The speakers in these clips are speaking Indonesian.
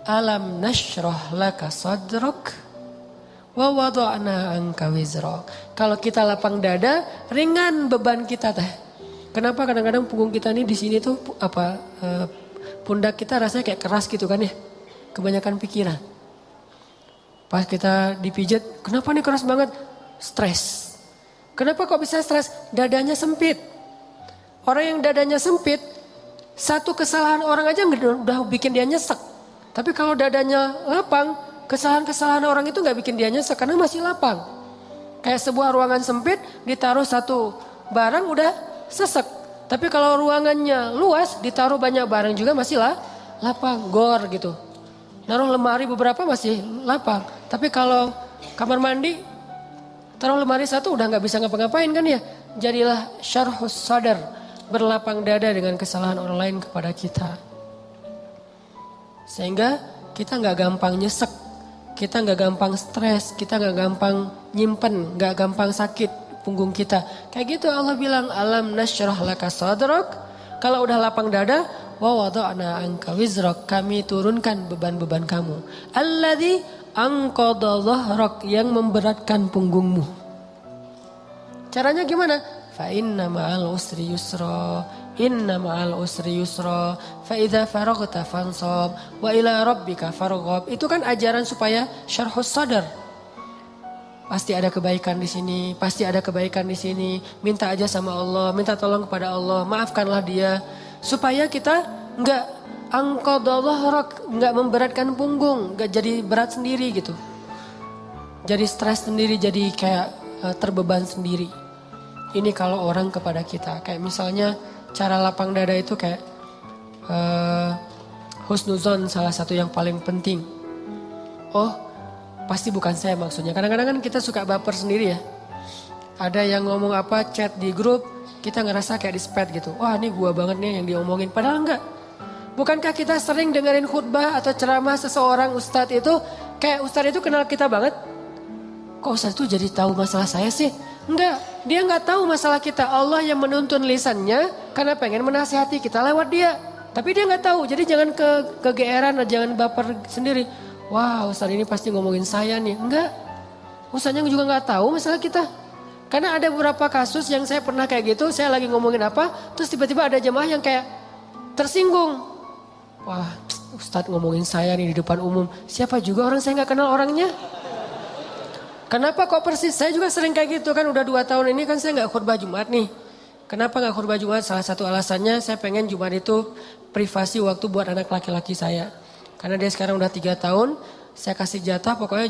Alam nashrah laka sadrak wa wada'na anka wizrak. Kalau kita lapang dada, ringan beban kita teh. Kenapa kadang-kadang punggung kita nih di sini tuh pundak kita rasanya kayak keras gitu kan ya. Kebanyakan pikiran. Pas kita dipijat, kenapa nih keras banget? Stres. Kenapa kok bisa stres? Dadanya sempit. Orang yang dadanya sempit, satu kesalahan orang aja udah bikin dia nyesek. Tapi kalau dadanya lapang, kesalahan-kesalahan orang itu gak bikin dia nyesek karena masih lapang. Kayak sebuah ruangan sempit, ditaruh satu barang udah sesek. Tapi kalau ruangannya luas, ditaruh banyak barang juga masih lapang, gor gitu. Naruh lemari beberapa masih lapang. Tapi kalau kamar mandi, taruh lemari satu udah gak bisa ngapa-ngapain kan ya. Jadilah syarhus sadar, berlapang dada dengan kesalahan orang lain kepada kita. Sehingga kita gak gampang nyesek, kita gak gampang stres, kita gak gampang nyimpen, gak gampang sakit punggung kita. Kayak gitu Allah bilang, alam nasyrah laka sadrak. Kalau udah lapang dada, wa wada'na anka wizrak, kami turunkan beban-beban kamu. Alladzi anqadha dhahrak, yang memberatkan punggungmu. Caranya gimana? Fa inna ma'al usri yusra, inna ma'al usri yusra, fa idza faraghta fansab wa ila rabbika farghab. Itu kan ajaran supaya syarhus sadar. Pasti ada kebaikan di sini, pasti ada kebaikan di sini. Minta aja sama Allah, minta tolong kepada Allah, maafkanlah dia supaya kita enggak anqadha dhahrak, enggak memberatkan punggung, enggak jadi berat sendiri gitu. Jadi stres sendiri, jadi kayak terbeban sendiri. Ini kalau orang kepada kita. Kayak misalnya cara lapang dada itu kayak husnuzon salah satu yang paling penting. Oh pasti bukan saya maksudnya. Kadang-kadang kan kita suka baper sendiri ya. Ada yang ngomong apa chat di grup, kita ngerasa kayak di-spad gitu. Wah ini gua banget nih yang diomongin. Padahal enggak. Bukankah kita sering dengerin khutbah atau ceramah seseorang ustadz itu. Kayak ustadz itu kenal kita banget. Kok ustadz itu jadi tahu masalah saya sih? Enggak, dia enggak tahu masalah kita. Allah yang menuntun lisannya karena pengen menasihati kita lewat dia. Tapi dia enggak tahu, jadi jangan kegeeran, jangan baper sendiri. Wah ustaz ini pasti ngomongin saya nih. Enggak, ustaznya juga enggak tahu masalah kita. Karena ada beberapa kasus yang saya pernah kayak gitu, saya lagi ngomongin apa, terus tiba-tiba ada jemaah yang kayak tersinggung. Wah ustaz ngomongin saya nih di depan umum, siapa juga orang saya enggak kenal orangnya. Kenapa kok persis? Saya juga sering kayak gitu kan, udah 2 tahun ini kan saya gak khutbah Jumat nih. Kenapa gak khutbah Jumat? Salah satu alasannya saya pengen Jumat itu privasi waktu buat anak laki-laki saya. Karena dia sekarang udah 3 tahun, saya kasih jatah pokoknya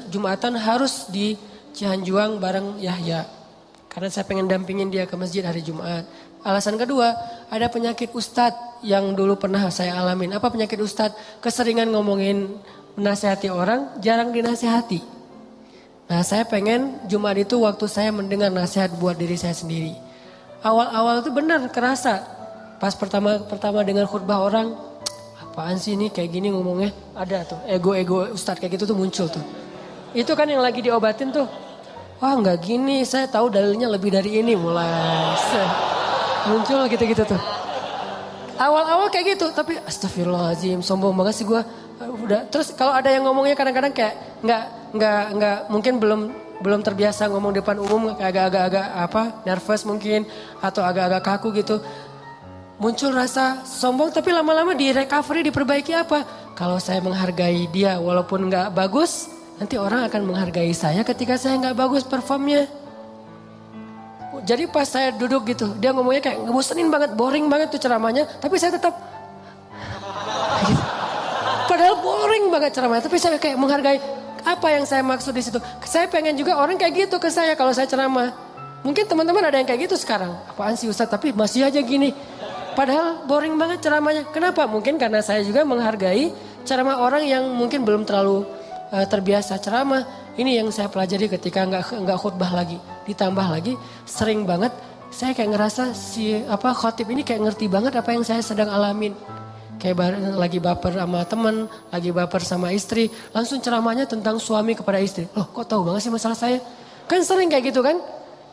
Jumatan harus di Cihanjuang bareng Yahya. Karena saya pengen dampingin dia ke masjid hari Jumat. Alasan kedua, ada penyakit ustadz yang dulu pernah saya alamin. Apa penyakit ustadz? Keseringan ngomongin menasihati orang, jarang dinasihati. Nah saya pengen Jumat itu waktu saya mendengar nasihat buat diri saya sendiri. Awal-awal itu benar kerasa. Pas pertama dengar khutbah orang, apaan sih ini kayak gini ngomongnya. Ada tuh ego-ego ustadz kayak gitu tuh muncul tuh. Itu kan yang lagi diobatin tuh. Wah nggak gini, saya tahu dalilnya lebih dari ini. Mulai muncul gitu-gitu tuh. Awal-awal kayak gitu, tapi astagfirullahaladzim, sombong banget sih gue. Udah. Terus kalau ada yang ngomongnya kadang-kadang kayak nggak mungkin belum terbiasa ngomong depan umum, kayak agak-agak nervous mungkin atau agak-agak kaku gitu. Muncul rasa sombong, tapi lama-lama di recovery, diperbaiki apa? Kalau saya menghargai dia walaupun nggak bagus, nanti orang akan menghargai saya ketika saya nggak bagus performnya. Jadi pas saya duduk gitu, dia ngomongnya kayak ngebosenin banget, boring banget tuh ceramahnya, tapi saya tetap gitu. Padahal boring banget ceramahnya, tapi saya kayak menghargai. Apa yang saya maksud di situ? Saya pengen juga orang kayak gitu ke saya kalau saya ceramah. Mungkin teman-teman ada yang kayak gitu sekarang. Apaan sih Ustadz, tapi masih aja gini. Padahal boring banget ceramahnya. Kenapa? Mungkin karena saya juga menghargai ceramah orang yang mungkin belum terlalu terbiasa ceramah. Ini yang saya pelajari ketika nggak khutbah lagi. Ditambah lagi sering banget saya kayak ngerasa khotib ini kayak ngerti banget apa yang saya sedang alamin. Kayak lagi baper sama teman, lagi baper sama istri, langsung ceramahnya tentang suami kepada istri. Loh kok tahu banget sih masalah saya? Kan sering kayak gitu kan?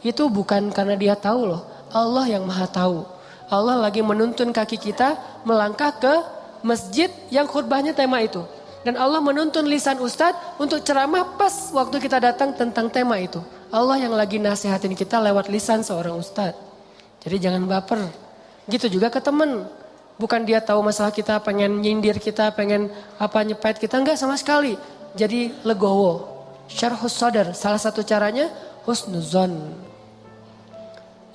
Itu bukan karena dia tahu loh, Allah yang maha tahu. Allah lagi menuntun kaki kita melangkah ke masjid yang khutbahnya tema itu. Dan Allah menuntun lisan ustadz untuk ceramah pas waktu kita datang tentang tema itu. Allah yang lagi nasihatin kita lewat lisan seorang ustadz. Jadi jangan baper. Gitu juga ke temen. Bukan dia tahu masalah kita, pengen nyindir kita, pengen nyepet kita. Enggak sama sekali. Jadi legowo. Syarhus sadar. Salah satu caranya husnuzon.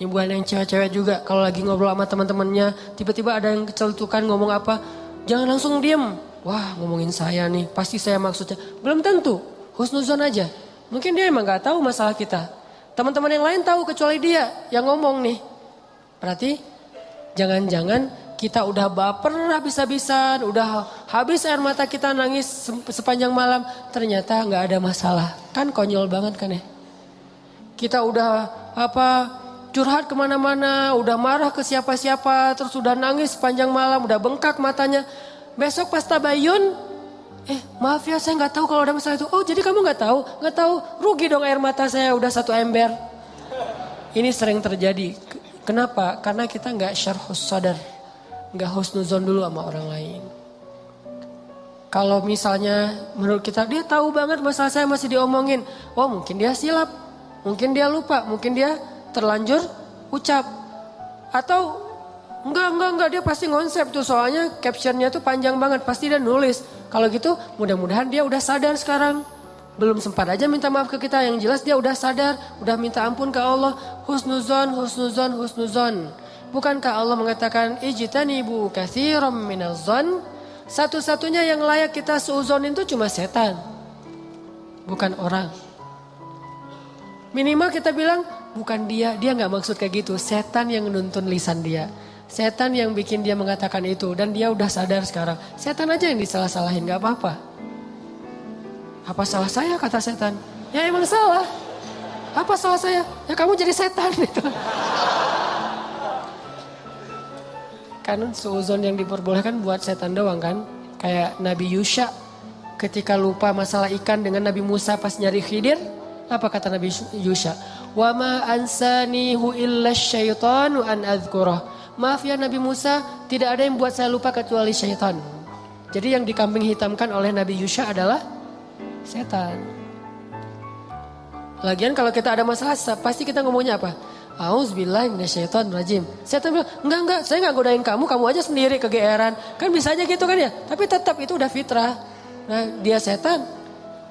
Ini bukan yang cewek-cewek juga. Kalau lagi ngobrol sama teman-temannya, tiba-tiba ada yang kecelutukan ngomong apa. Jangan langsung diem. Wah ngomongin saya nih, pasti saya maksudnya. Belum tentu, husnuzon aja. Mungkin dia emang gak tahu masalah kita. Teman-teman yang lain tahu kecuali dia yang ngomong nih. Berarti jangan-jangan kita udah baper habis-habisan. Udah habis air mata kita nangis sepanjang malam. Ternyata gak ada masalah. Kan konyol banget kan ya. Kita udah curhat kemana-mana. Udah marah ke siapa-siapa. Terus udah nangis sepanjang malam. Udah bengkak matanya. Besok pas tabayun, maaf ya saya nggak tahu kalau ada masalah itu. Oh jadi kamu nggak tahu? Nggak tahu, rugi dong air mata saya udah 1 ember. Ini sering terjadi. Kenapa? Karena kita nggak syarhus sadar, nggak husnuzon dulu sama orang lain. Kalau misalnya menurut kita dia tahu banget masalah saya masih diomongin. Oh mungkin dia silap, mungkin dia lupa, mungkin dia terlanjur ucap. Atau Enggak, dia pasti ngonsep tuh soalnya captionnya tuh panjang banget, pasti dia nulis. Kalau gitu mudah-mudahan dia udah sadar sekarang. Belum sempat aja minta maaf ke kita, yang jelas dia udah sadar, udah minta ampun ke Allah. Husnuzon. Bukankah Allah mengatakan ijtanibu katsiran minaz-zon? Satu-satunya yang layak kita suuzonin itu cuma setan. Bukan orang. Minimal kita bilang bukan dia gak maksud kayak gitu. Setan yang nuntun lisan dia. Setan yang bikin dia mengatakan itu. Dan dia udah sadar sekarang. Setan aja yang disalah-salahin, gak apa-apa. Apa salah saya kata setan? Ya emang salah. Apa salah saya? Ya kamu jadi setan gitu. Kan suuzon yang diperbolehkan buat setan doang kan. Kayak Nabi Yusha ketika lupa masalah ikan dengan Nabi Musa pas nyari Khidir. Apa kata Nabi Yusha? Wa ma ansanihu illa syaitanu an adhkurah. Maaf ya Nabi Musa, tidak ada yang buat saya lupa kecuali syaitan. Jadi yang dikambing hitamkan oleh Nabi Yusha adalah setan. Lagian kalau kita ada masalah, pasti kita ngomongnya apa? Auzubillahi minasyaitonirrajim. Setan bilang, enggak, saya enggak godain kamu aja sendiri kegeeran. Kan bisa aja gitu kan ya, tapi tetap itu udah fitrah. Nah dia setan.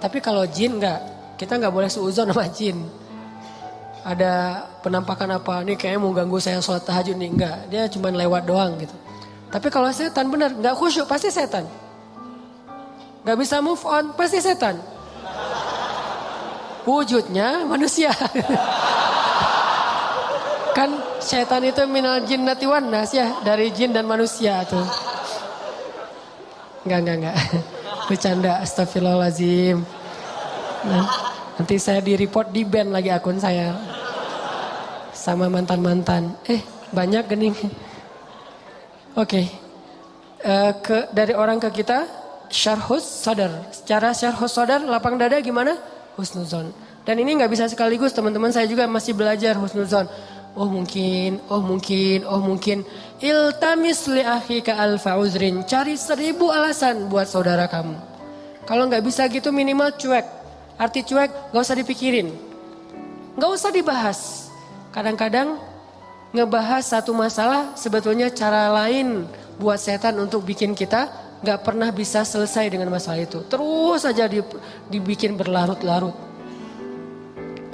Tapi kalau jin enggak, kita enggak boleh suuzon sama jin. Ada penampakan apa, nih kayaknya mau ganggu saya sholat tahajud nih. Enggak, dia cuma lewat doang gitu. Tapi kalau setan benar, enggak khusyuk, pasti setan. Enggak bisa move on, pasti setan. Wujudnya manusia. Kan setan itu minal jinnati wan nas ya, dari jin dan manusia tuh. Enggak. Bercanda, astagfirullahaladzim. Nanti saya di-report, di-ban lagi akun saya. Sama mantan-mantan. Banyak gening. Oke. Dari orang ke kita, syarhus sadar. Secara syarhus sadar, lapang dada gimana? Husnuzon. Dan ini gak bisa sekaligus, teman-teman saya juga masih belajar husnuzon. Oh mungkin. Iltamis li akhika alfa uzrin. Cari 1000 alasan buat saudara kamu. Kalau gak bisa gitu minimal cuek. Arti cuek gak usah dipikirin. Gak usah dibahas. Kadang-kadang ngebahas satu masalah sebetulnya cara lain buat setan untuk bikin kita gak pernah bisa selesai dengan masalah itu. Terus aja dibikin berlarut-larut.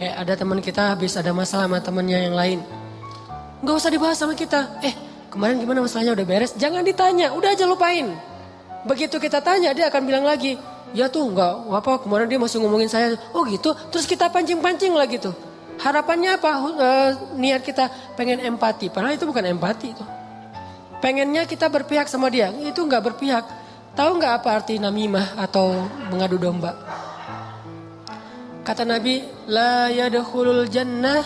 Kayak ada teman kita habis ada masalah sama temannya yang lain. Gak usah dibahas sama kita. Kemarin gimana masalahnya udah beres? Jangan ditanya, udah aja lupain. Begitu kita tanya dia akan bilang lagi. Ya tuh gak apa kemarin dia masih ngomongin saya. Oh gitu, terus kita pancing-pancing lagi tuh. Harapannya apa? Niat kita pengen empati. Padahal itu bukan empati itu. Pengennya kita berpihak sama dia. Itu gak berpihak. Tahu gak apa arti namimah atau mengadu domba? Kata Nabi, la yadkhulul jannah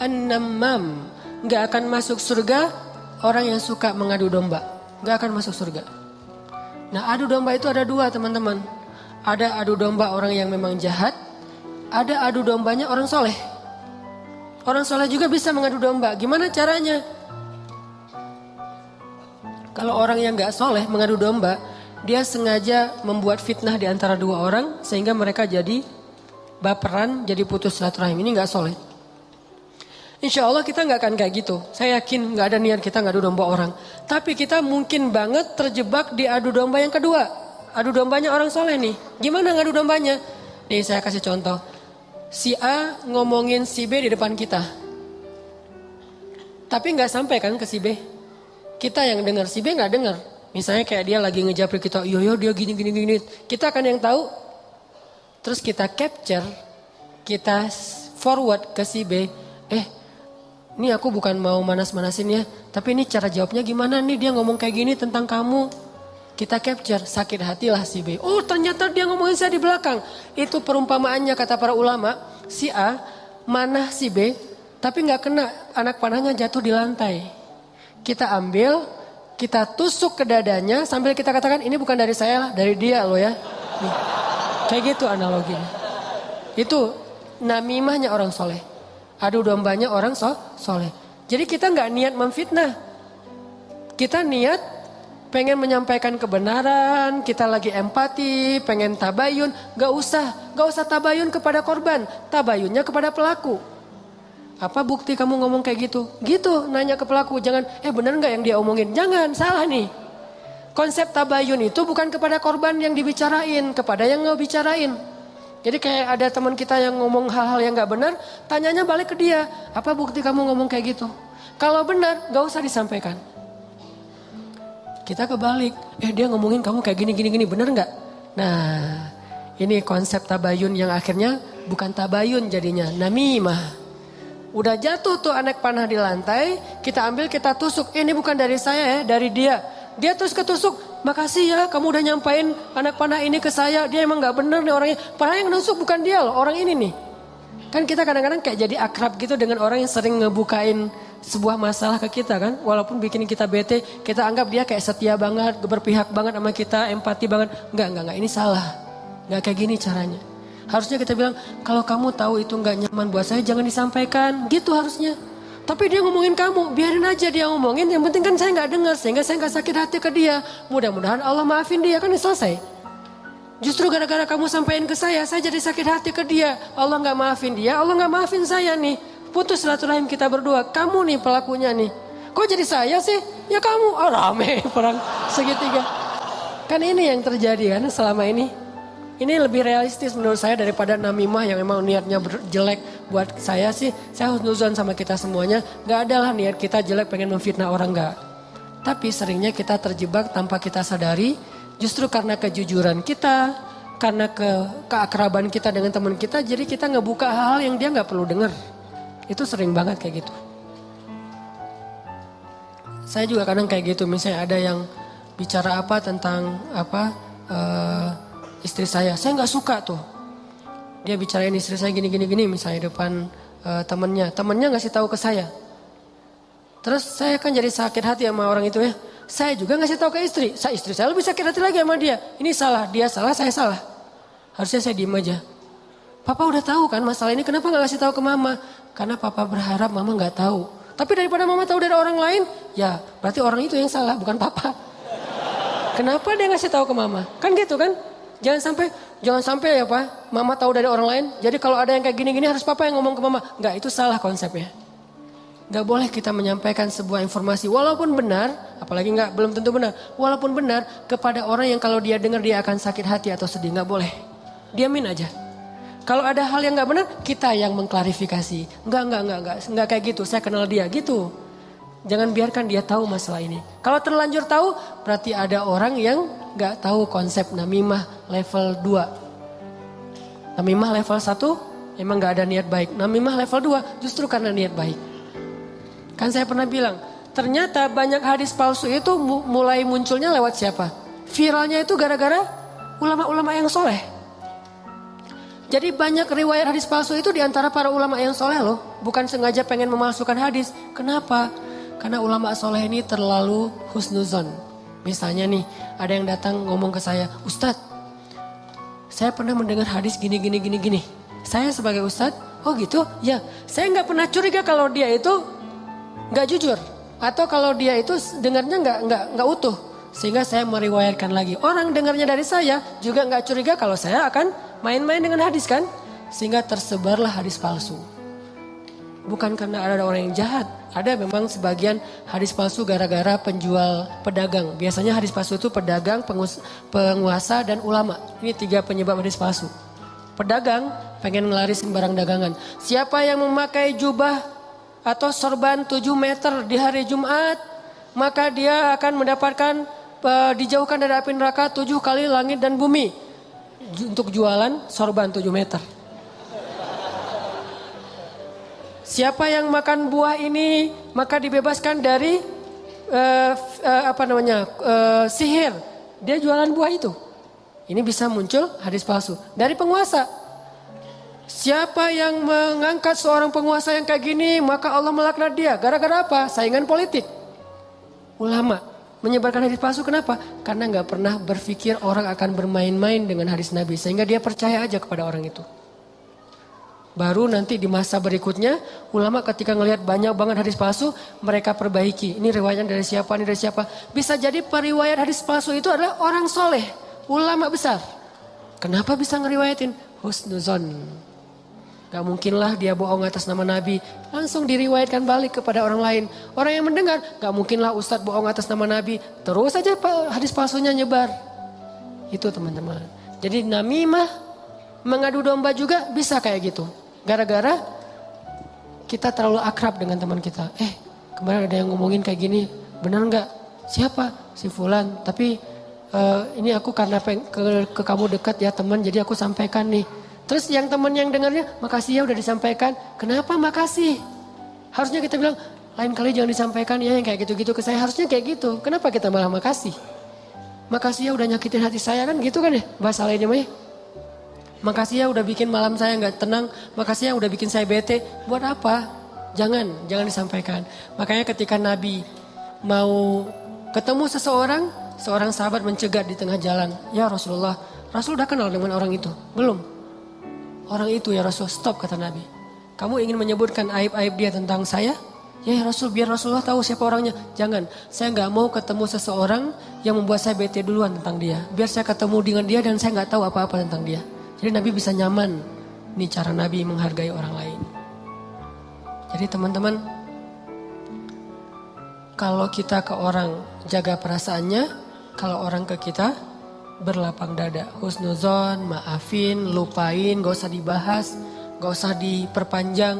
an-nammam. Gak akan masuk surga orang yang suka mengadu domba. Gak akan masuk surga. Nah adu domba itu ada 2 teman-teman. Ada adu domba orang yang memang jahat. Ada adu dombanya orang soleh. Orang soleh juga bisa mengadu domba. Gimana caranya? Kalau orang yang gak soleh mengadu domba, dia sengaja membuat fitnah di antara dua orang sehingga mereka jadi baperan, jadi putus silaturahim. Ini nggak soleh. Insya Allah kita nggak akan kayak gitu. Saya yakin nggak ada niat kita ngadu domba orang. Tapi kita mungkin banget terjebak di adu domba yang kedua. Adu dombanya orang soleh nih. Gimana ngadu dombanya? Nih saya kasih contoh. Si A ngomongin si B di depan kita. Tapi nggak sampai kan ke si B. Kita yang dengar, si B nggak dengar. Misalnya kayak dia lagi ngejapri kita, yo dia gini. Kita akan yang tahu. Terus kita capture, kita forward ke si B. Ini aku bukan mau manas-manasin ya. Tapi ini cara jawabnya gimana nih, dia ngomong kayak gini tentang kamu. Kita capture, sakit hatilah si B. Oh ternyata dia ngomongin saya di belakang. Itu perumpamaannya kata para ulama. Si A manah si B, tapi gak kena, anak panahnya jatuh di lantai. Kita ambil, kita tusuk ke dadanya sambil kita katakan ini bukan dari saya lah, dari dia loh ya. Nih. Kayak gitu analoginya. Itu namimahnya orang soleh. Adu dombanya orang soleh. Jadi kita gak niat memfitnah. Kita niat pengen menyampaikan kebenaran, kita lagi empati, pengen tabayun. Gak usah tabayun kepada korban, tabayunnya kepada pelaku. Apa bukti kamu ngomong kayak gitu? Gitu, nanya ke pelaku. Jangan, bener gak yang dia omongin? Jangan, salah nih. Konsep tabayun itu bukan kepada korban yang dibicarain, kepada yang ngebicarain. Jadi kayak ada teman kita yang ngomong hal-hal yang gak benar, tanyanya balik ke dia. Apa bukti kamu ngomong kayak gitu? Kalau benar, gak usah disampaikan. Kita kebalik, dia ngomongin kamu kayak gini, bener gak? Nah, ini konsep tabayun yang akhirnya bukan tabayun jadinya, namimah. Udah jatuh tuh anak panah di lantai, kita ambil, kita tusuk. Ini bukan dari saya ya, dari dia. Dia terus ketusuk, makasih ya kamu udah nyampain anak panah ini ke saya. Dia emang gak bener nih orangnya. Padahal yang nusuk bukan dia loh, orang ini nih. Kan kita kadang-kadang kayak jadi akrab gitu dengan orang yang sering ngebukain sebuah masalah ke kita kan. Walaupun bikin kita bete, kita anggap dia kayak setia banget, berpihak banget sama kita, empati banget. Enggak, ini salah. Enggak kayak gini caranya. Harusnya kita bilang, kalau kamu tahu itu enggak nyaman buat saya, jangan disampaikan. Gitu harusnya. Tapi dia ngomongin kamu, biarin aja dia ngomongin. Yang penting kan saya enggak dengar, sehingga saya enggak sakit hati ke dia. Mudah-mudahan Allah maafin dia, kan selesai. Justru gara-gara kamu sampaikan ke saya jadi sakit hati ke dia. Allah enggak maafin dia, Allah enggak maafin saya nih. Putus silaturahim kita berdua. Kamu nih pelakunya nih. Kok jadi saya sih? Ya kamu. Oh rame perang segitiga. Kan ini yang terjadi kan selama ini. Ini lebih realistis menurut saya daripada namimah yang memang niatnya jelek. Buat saya sih, saya husnuzon sama kita semuanya. Gak ada lah niat kita jelek pengen memfitnah orang, gak. Tapi seringnya kita terjebak tanpa kita sadari. Justru karena kejujuran kita, karena keakraban kita dengan teman kita. Jadi kita ngebuka hal-hal yang dia gak perlu dengar. Itu sering banget kayak gitu. Saya juga kadang kayak gitu. Misalnya ada yang bicara apa tentang istri saya. Saya nggak suka tuh. Dia bicarain istri saya gini. Misalnya depan temennya. Temennya ngasih tahu ke saya. Terus saya kan jadi sakit hati sama orang itu ya. Saya juga ngasih tahu ke istri. Istri saya lebih sakit hati lagi sama dia. Ini salah, dia salah, saya salah. Harusnya saya diem aja. Papa udah tahu kan masalah ini, kenapa nggak kasih tahu ke mama? Karena papa berharap mama nggak tahu. Tapi daripada mama tahu dari orang lain, ya berarti orang itu yang salah, bukan papa. Kenapa dia ngasih tahu ke mama? Kan gitu kan? Jangan sampai ya Pak, mama tahu dari orang lain. Jadi kalau ada yang kayak gini-gini harus papa yang ngomong ke mama. Nggak, itu salah konsepnya. Nggak boleh kita menyampaikan sebuah informasi walaupun benar, apalagi belum tentu benar. Walaupun benar kepada orang yang kalau dia dengar dia akan sakit hati atau sedih, nggak boleh. Diamin aja. Kalau ada hal yang nggak benar, kita yang mengklarifikasi. Nggak kayak gitu. Saya kenal dia gitu. Jangan biarkan dia tahu masalah ini. Kalau terlanjur tahu, berarti ada orang yang nggak tahu konsep namimah level 2. Namimah level 1 emang nggak ada niat baik. Namimah level 2 justru karena niat baik. Kan saya pernah bilang, ternyata banyak hadis palsu itu mulai munculnya lewat siapa? Viralnya itu gara-gara ulama-ulama yang soleh. Jadi banyak riwayat hadis palsu itu diantara para ulama yang soleh loh. Bukan sengaja pengen memalsukan hadis. Kenapa? Karena ulama soleh ini terlalu husnuzon. Misalnya nih, ada yang datang ngomong ke saya, Ustadz, saya pernah mendengar hadis gini. Saya sebagai Ustadz, oh gitu? Ya, saya nggak pernah curiga kalau dia itu nggak jujur. Atau kalau dia itu dengarnya nggak utuh. Sehingga saya meriwayatkan lagi. Orang dengarnya dari saya juga nggak curiga kalau saya akan main-main dengan hadis kan. Sehingga tersebarlah hadis palsu. Bukan karena ada orang yang jahat. Ada memang sebagian hadis palsu gara-gara penjual pedagang. Biasanya hadis palsu itu pedagang, penguasa, dan ulama. Ini 3 penyebab hadis palsu. Pedagang pengen ngelarisin barang dagangan. Siapa yang memakai jubah atau sorban 7 meter di hari Jumat, maka dia akan mendapatkan dijauhkan dari api neraka 7 kali langit dan bumi. Untuk jualan sorban 7 meter. Siapa yang makan buah ini maka dibebaskan dari sihir. Dia jualan buah itu. Ini bisa muncul hadis palsu dari penguasa. Siapa yang mengangkat seorang penguasa yang kayak gini maka Allah melaknat dia. Gara-gara apa? Saingan politik. Ulama menyebarkan hadis palsu kenapa? Karena nggak pernah berpikir orang akan bermain-main dengan hadis Nabi. Sehingga dia percaya aja kepada orang itu. Baru nanti di masa berikutnya ulama ketika ngelihat banyak banget hadis palsu mereka perbaiki. Ini riwayatnya dari siapa, ini dari siapa. Bisa jadi periwayat hadis palsu itu adalah orang soleh, ulama besar. Kenapa bisa ngeriwayatin? Husnuzon. Gak mungkinlah dia bohong atas nama Nabi. Langsung diriwayatkan balik kepada orang lain. Orang yang mendengar gak mungkinlah ustadz bohong atas nama Nabi. Terus saja hadis palsunya nyebar. Itu teman-teman. Jadi namimah mengadu domba juga bisa kayak gitu. Gara-gara kita terlalu akrab dengan teman kita. Kemarin ada yang ngomongin kayak gini. Benar nggak? Siapa? Si Fulan. Tapi ini aku karena ke kamu dekat ya teman. Jadi aku sampaikan nih. Terus yang teman yang dengarnya. Makasih ya udah disampaikan. Kenapa makasih? Harusnya kita bilang. Lain kali jangan disampaikan ya yang kayak gitu-gitu ke saya. Harusnya kayak gitu. Kenapa kita malah makasih? Makasih ya udah nyakitin hati saya kan gitu kan ya. Bahasa lainnya mah ya. Makasih ya udah bikin malam saya nggak tenang. Makasih ya udah bikin saya bete. Buat apa? Jangan disampaikan. Makanya ketika Nabi mau ketemu seseorang, seorang sahabat mencegat di tengah jalan. Ya Rasulullah, Rasul udah kenal dengan orang itu? Belum. Orang itu ya Rasul, stop kata Nabi. Kamu ingin menyebutkan aib-aib dia tentang saya? Ya Rasul, biar Rasulullah tahu siapa orangnya. Jangan, saya nggak mau ketemu seseorang yang membuat saya bete duluan tentang dia. Biar saya ketemu dengan dia dan saya nggak tahu apa-apa tentang dia. Jadi Nabi bisa nyaman. Ini cara Nabi menghargai orang lain. Jadi teman-teman, kalau kita ke orang jaga perasaannya, kalau orang ke kita berlapang dada. Husnuzon, maafin, lupain, gak usah dibahas, gak usah diperpanjang.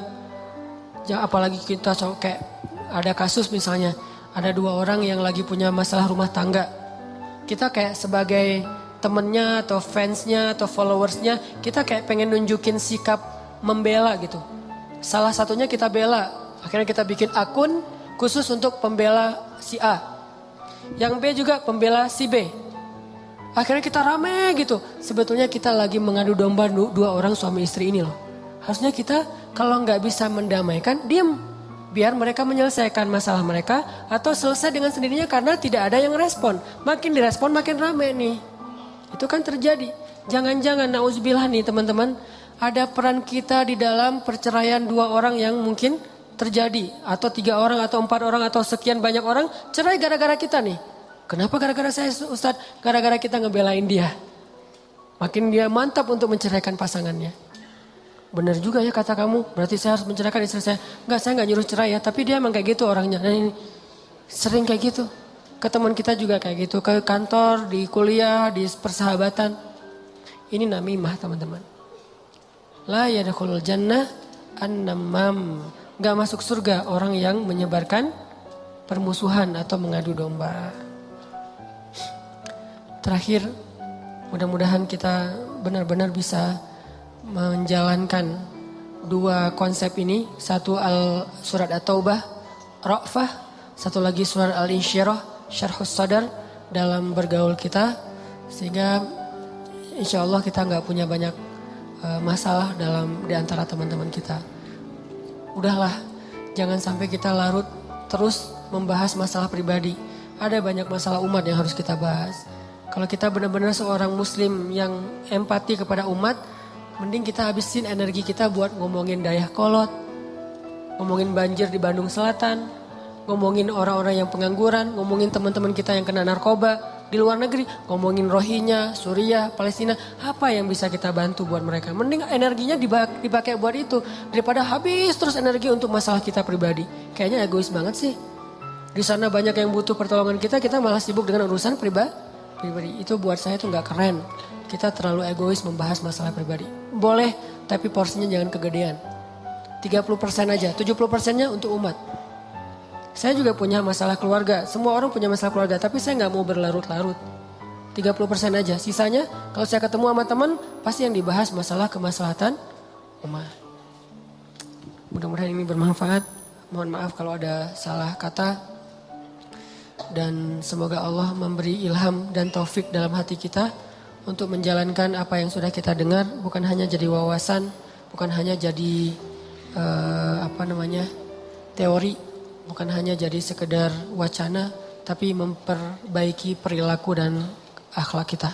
Apalagi kita kayak ada kasus misalnya, ada 2 orang yang lagi punya masalah rumah tangga. Kita kayak sebagai temennya atau fansnya atau followersnya, kita kayak pengen nunjukin sikap membela gitu. Salah satunya kita bela, akhirnya kita bikin akun khusus untuk pembela si A. Yang B juga pembela si B. Akhirnya kita rame gitu. Sebetulnya kita lagi mengadu domba 2 orang suami istri ini loh. Harusnya kita kalau nggak bisa mendamaikan, diam. Biar mereka menyelesaikan masalah mereka atau selesai dengan sendirinya karena tidak ada yang respon. Makin direspon makin rame nih. Itu kan terjadi. Jangan-jangan nauzubillah nih teman-teman. Ada peran kita di dalam perceraian 2 orang yang mungkin terjadi. Atau 3 orang atau 4 orang atau sekian banyak orang cerai gara-gara kita nih. Kenapa gara-gara saya Ustadz? Gara-gara kita ngebelain dia. Makin dia mantap untuk menceraikan pasangannya. Benar juga ya kata kamu. Berarti saya harus menceraikan istri saya. Enggak, saya enggak nyuruh cerai ya. Tapi dia emang kayak gitu orangnya. Nah ini sering kayak gitu. Ke teman kita juga kayak gitu. Ke kantor, di kuliah, di persahabatan. Ini namimah teman-teman. La yadkhulul jannah an-namam. Gak masuk surga orang yang menyebarkan permusuhan atau mengadu domba. Terakhir, mudah-mudahan kita benar-benar bisa menjalankan 2 konsep ini. Satu surat At-Taubah, Ra'fah. Satu lagi surat Al-Insyirah, Syarhus Sadar dalam bergaul kita. Sehingga insya Allah kita gak punya banyak masalah di antara teman-teman kita. Udahlah, jangan sampai kita larut terus membahas masalah pribadi. Ada banyak masalah umat yang harus kita bahas. Kalau kita benar-benar seorang muslim yang empati kepada umat, mending kita habisin energi kita buat ngomongin Dayakolot, ngomongin banjir di Bandung Selatan, ngomongin orang-orang yang pengangguran, ngomongin teman-teman kita yang kena narkoba di luar negeri, ngomongin Rohingya, Suriah, Palestina, apa yang bisa kita bantu buat mereka. Mending energinya dipakai buat itu daripada habis terus energi untuk masalah kita pribadi. Kayaknya egois banget sih. Di sana banyak yang butuh pertolongan kita malah sibuk dengan urusan pribadi. Itu buat saya tuh nggak keren. Kita terlalu egois membahas masalah pribadi. Boleh, tapi porsinya jangan kegedean. 30% aja, 70%-nya untuk umat. Saya juga punya masalah keluarga. Semua orang punya masalah keluarga, tapi saya nggak mau berlarut-larut. 30% aja. Sisanya kalau saya ketemu sama teman, pasti yang dibahas masalah kemaslahatan umat. Mudah-mudahan ini bermanfaat. Mohon maaf kalau ada salah kata. Dan semoga Allah memberi ilham dan taufik dalam hati kita untuk menjalankan apa yang sudah kita dengar. Bukan hanya jadi wawasan, bukan hanya jadi teori, bukan hanya jadi sekedar wacana, tapi memperbaiki perilaku dan akhlak kita.